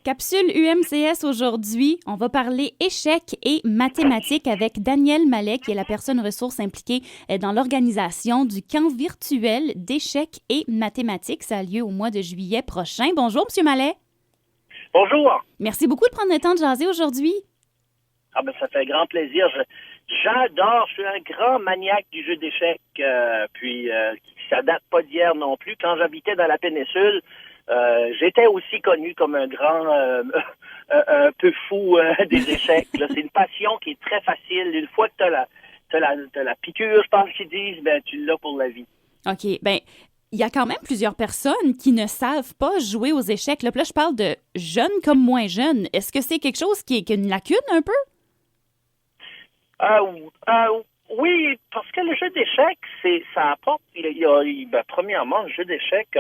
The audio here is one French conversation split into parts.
Capsule UMCS aujourd'hui, on va parler échecs et mathématiques avec Daniel Mallet, qui est la personne ressource impliquée dans l'organisation du camp virtuel d'échecs et mathématiques. Ça a lieu au mois de juillet prochain. Bonjour, M. Mallet. Bonjour. Merci beaucoup de prendre le temps de jaser aujourd'hui. Ah ben ça fait grand plaisir. J'adore, je suis un grand maniaque du jeu d'échecs, puis ça date pas d'hier non plus. Quand j'habitais dans la péninsule, j'étais aussi connu comme un grand, un peu fou des échecs. Là. C'est une passion qui est très facile. Une fois que t'as la piqûre, je pense qu'ils disent, ben tu l'as pour la vie. OK, bien, il y a quand même plusieurs personnes qui ne savent pas jouer aux échecs. Là, puis là, je parle de jeunes comme moins jeunes. Est-ce que c'est quelque chose qui est une lacune un peu? Oui, parce que le jeu d'échecs, ça apporte. Premièrement, le jeu d'échecs,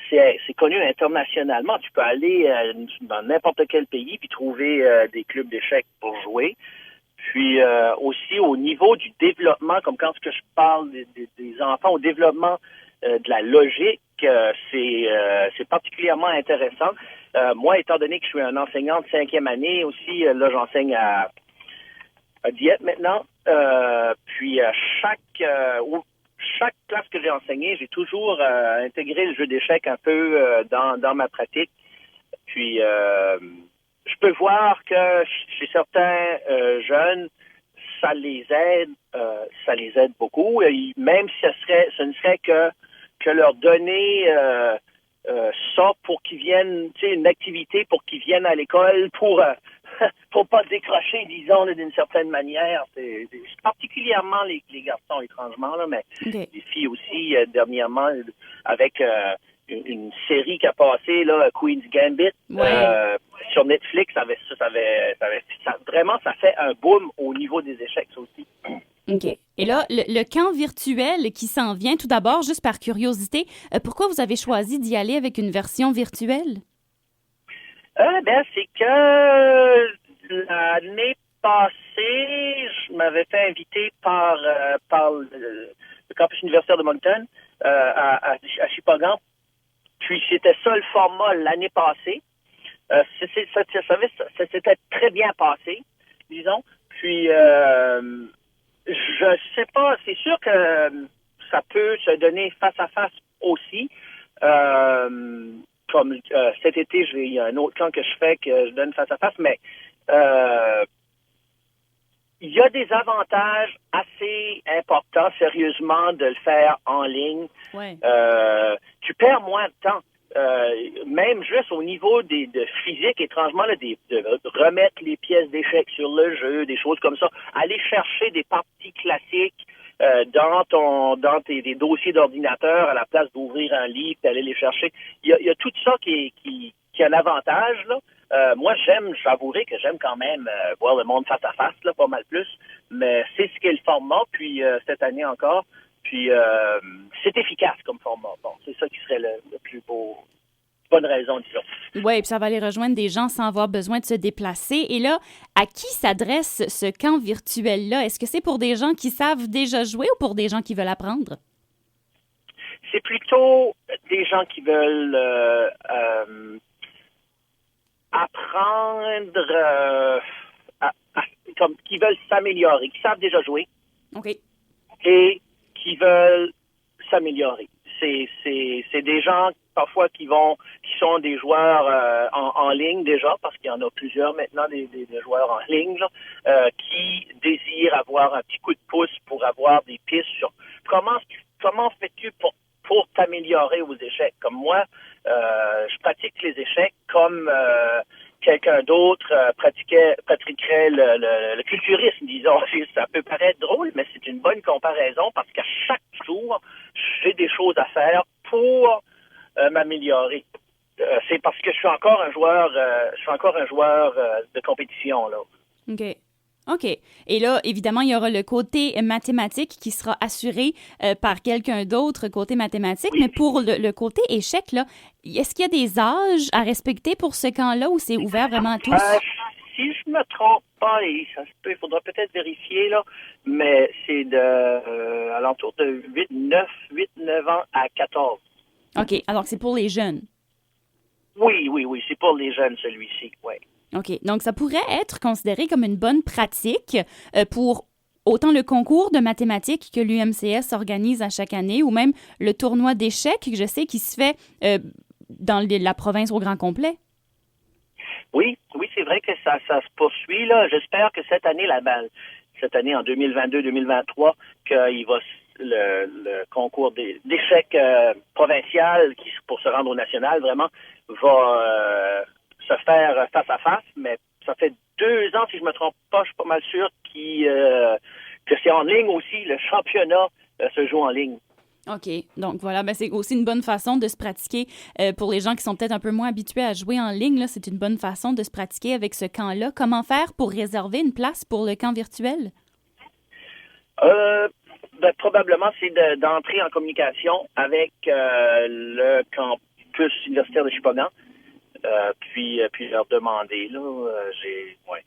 c'est connu internationalement. Tu peux aller dans n'importe quel pays puis trouver des clubs d'échecs pour jouer. Puis aussi au niveau du développement, comme quand je parle des enfants, au développement de la logique, c'est particulièrement intéressant. Moi, étant donné que je suis un enseignant de 5e année aussi, là j'enseigne à Dieppe maintenant. Puis chaque classe que j'ai enseignée, j'ai toujours intégré le jeu d'échecs un peu dans ma pratique. Puis je peux voir que chez certains jeunes, ça les aide beaucoup. Et même si ce ne serait que leur donner ça pour qu'ils viennent, tu sais, une activité pour qu'ils viennent à l'école pour pas décrocher, disons, là, d'une certaine manière. C'est particulièrement les garçons, étrangement, là, mais Okay. les filles aussi, dernièrement, avec une série qui a passé, là, Queen's Gambit, Ouais. sur Netflix, vraiment, ça fait un boom au niveau des échecs, ça aussi. OK. Et là, le camp virtuel qui s'en vient, tout d'abord, juste par curiosité, pourquoi vous avez choisi d'y aller avec une version virtuelle? C'est que l'année passée, je m'avais fait inviter par le campus universitaire de Moncton à Shippagan. Puis c'était ça le format l'année passée. Ça s'était très bien passé, disons. Puis je sais pas, c'est sûr que ça peut se donner face à face aussi. Comme cet été, il y a un autre camp que je fais que je donne face à face, mais il y a des avantages assez importants, sérieusement, de le faire en ligne. Ouais. Tu perds moins de temps. Même juste au niveau de physique, étrangement, là, de remettre les pièces d'échecs sur le jeu, des choses comme ça. Aller chercher des parties classiques dans tes dossiers d'ordinateur à la place d'ouvrir un livre et aller les chercher. Il y a tout ça qui a un avantage, là. Moi, j'avouerai que j'aime quand même voir le monde face à face, là, pas mal plus. Mais c'est ce qu'est le format, puis cette année encore. Puis c'est efficace comme format. Bon, c'est ça qui serait le plus beau. Bonne raison, disons. Oui, puis ça va aller rejoindre des gens sans avoir besoin de se déplacer. Et là, à qui s'adresse ce camp virtuel-là? Est-ce que c'est pour des gens qui savent déjà jouer ou pour des gens qui veulent apprendre? C'est plutôt des gens qui veulent apprendre, comme qui veulent s'améliorer, qui savent déjà jouer OK. et qui veulent s'améliorer. C'est des gens parfois qui sont des joueurs en ligne déjà, parce qu'il y en a plusieurs maintenant des joueurs en ligne là, qui désirent avoir un petit coup de pouce pour avoir des pistes sur comment fais-tu pour t'améliorer aux échecs. Comme moi, je pratique les échecs comme quelqu'un d'autre pratiquerait le culturisme, disons. Ça peut paraître drôle, mais c'est une bonne comparaison parce qu'à chaque jour, j'ai des choses à faire pour m'améliorer. C'est parce que je suis encore un joueur de compétition, là. OK. OK. Et là, évidemment, il y aura le côté mathématique qui sera assuré par quelqu'un d'autre côté mathématique. Oui. Mais pour le côté échec, là, est-ce qu'il y a des âges à respecter pour ce camp-là ou c'est ouvert vraiment à tous? Si je me trompe pas, et ça se peut, il faudra peut-être vérifier, là, mais c'est alentour de 8, 9 ans à 14. OK. Alors que c'est pour les jeunes. Oui, c'est pour les jeunes, celui-ci, oui. OK. Donc, ça pourrait être considéré comme une bonne pratique pour autant le concours de mathématiques que l'UMCS organise à chaque année ou même le tournoi d'échecs, que je sais, qui se fait dans la province au grand complet. Oui, c'est vrai que ça se poursuit, là. J'espère que cette année, cette année en 2022-2023, qu'il va le concours d'échecs provincial pour se rendre au national, vraiment, va se faire face à face, mais ça fait 2 ans, si je me trompe pas, je suis pas mal sûr que c'est en ligne aussi. Le championnat se joue en ligne. OK. Donc voilà, ben, c'est aussi une bonne façon de se pratiquer pour les gens qui sont peut-être un peu moins habitués à jouer en ligne. Là, c'est une bonne façon de se pratiquer avec ce camp-là. Comment faire pour réserver une place pour le camp virtuel? Probablement, c'est d'entrer en communication avec le campus universitaire de Sheboygan, puis leur demander. Là, ouais.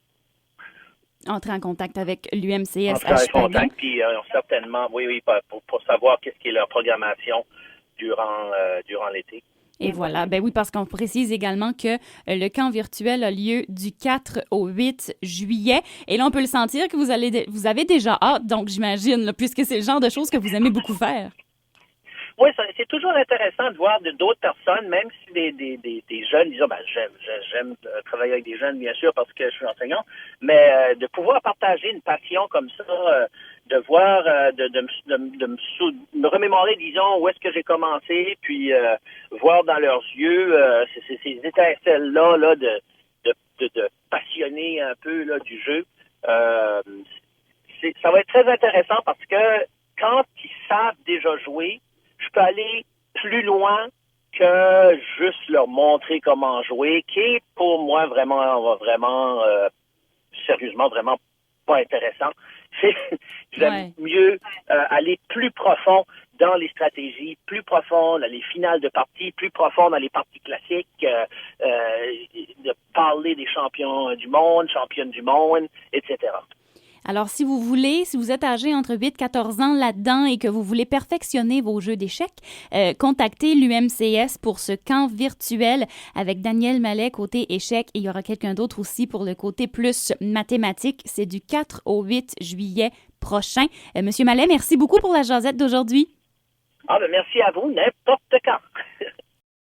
Entrer en contact avec l'UMCS Entrer à en Sheboygan. contact, puis certainement, oui, pour savoir qu'est-ce qui est leur programmation durant l'été. Et voilà. Ben oui, parce qu'on précise également que le camp virtuel a lieu du 4 au 8 juillet. Et là, on peut le sentir que vous avez déjà hâte, donc j'imagine, là, puisque c'est le genre de choses que vous aimez beaucoup faire. Oui, c'est toujours intéressant de voir d'autres personnes, même si des jeunes, disons, j'aime travailler avec des jeunes, bien sûr, parce que je suis enseignant, mais de pouvoir partager une passion comme ça, de voir, me remémorer, disons, où est-ce que j'ai commencé, puis voir dans leurs yeux ces étincelles-là de passionner un peu là, du jeu. Ça va être très intéressant parce que quand ils savent déjà jouer, je peux aller plus loin que juste leur montrer comment jouer, qui est pour moi vraiment sérieusement vraiment pas intéressant. J'aime mieux aller plus profond dans les stratégies, plus profond dans les finales de parties, plus profond dans les parties classiques, de parler des champions du monde, championnes du monde, etc. Alors, si vous êtes âgé entre 8 et 14 ans là-dedans et que vous voulez perfectionner vos jeux d'échecs, contactez l'UMCS pour ce camp virtuel avec Daniel Mallet côté échecs et il y aura quelqu'un d'autre aussi pour le côté plus mathématique. C'est du 4 au 8 juillet prochain. Monsieur Mallet, merci beaucoup pour la jasette d'aujourd'hui. Merci à vous, n'importe quand.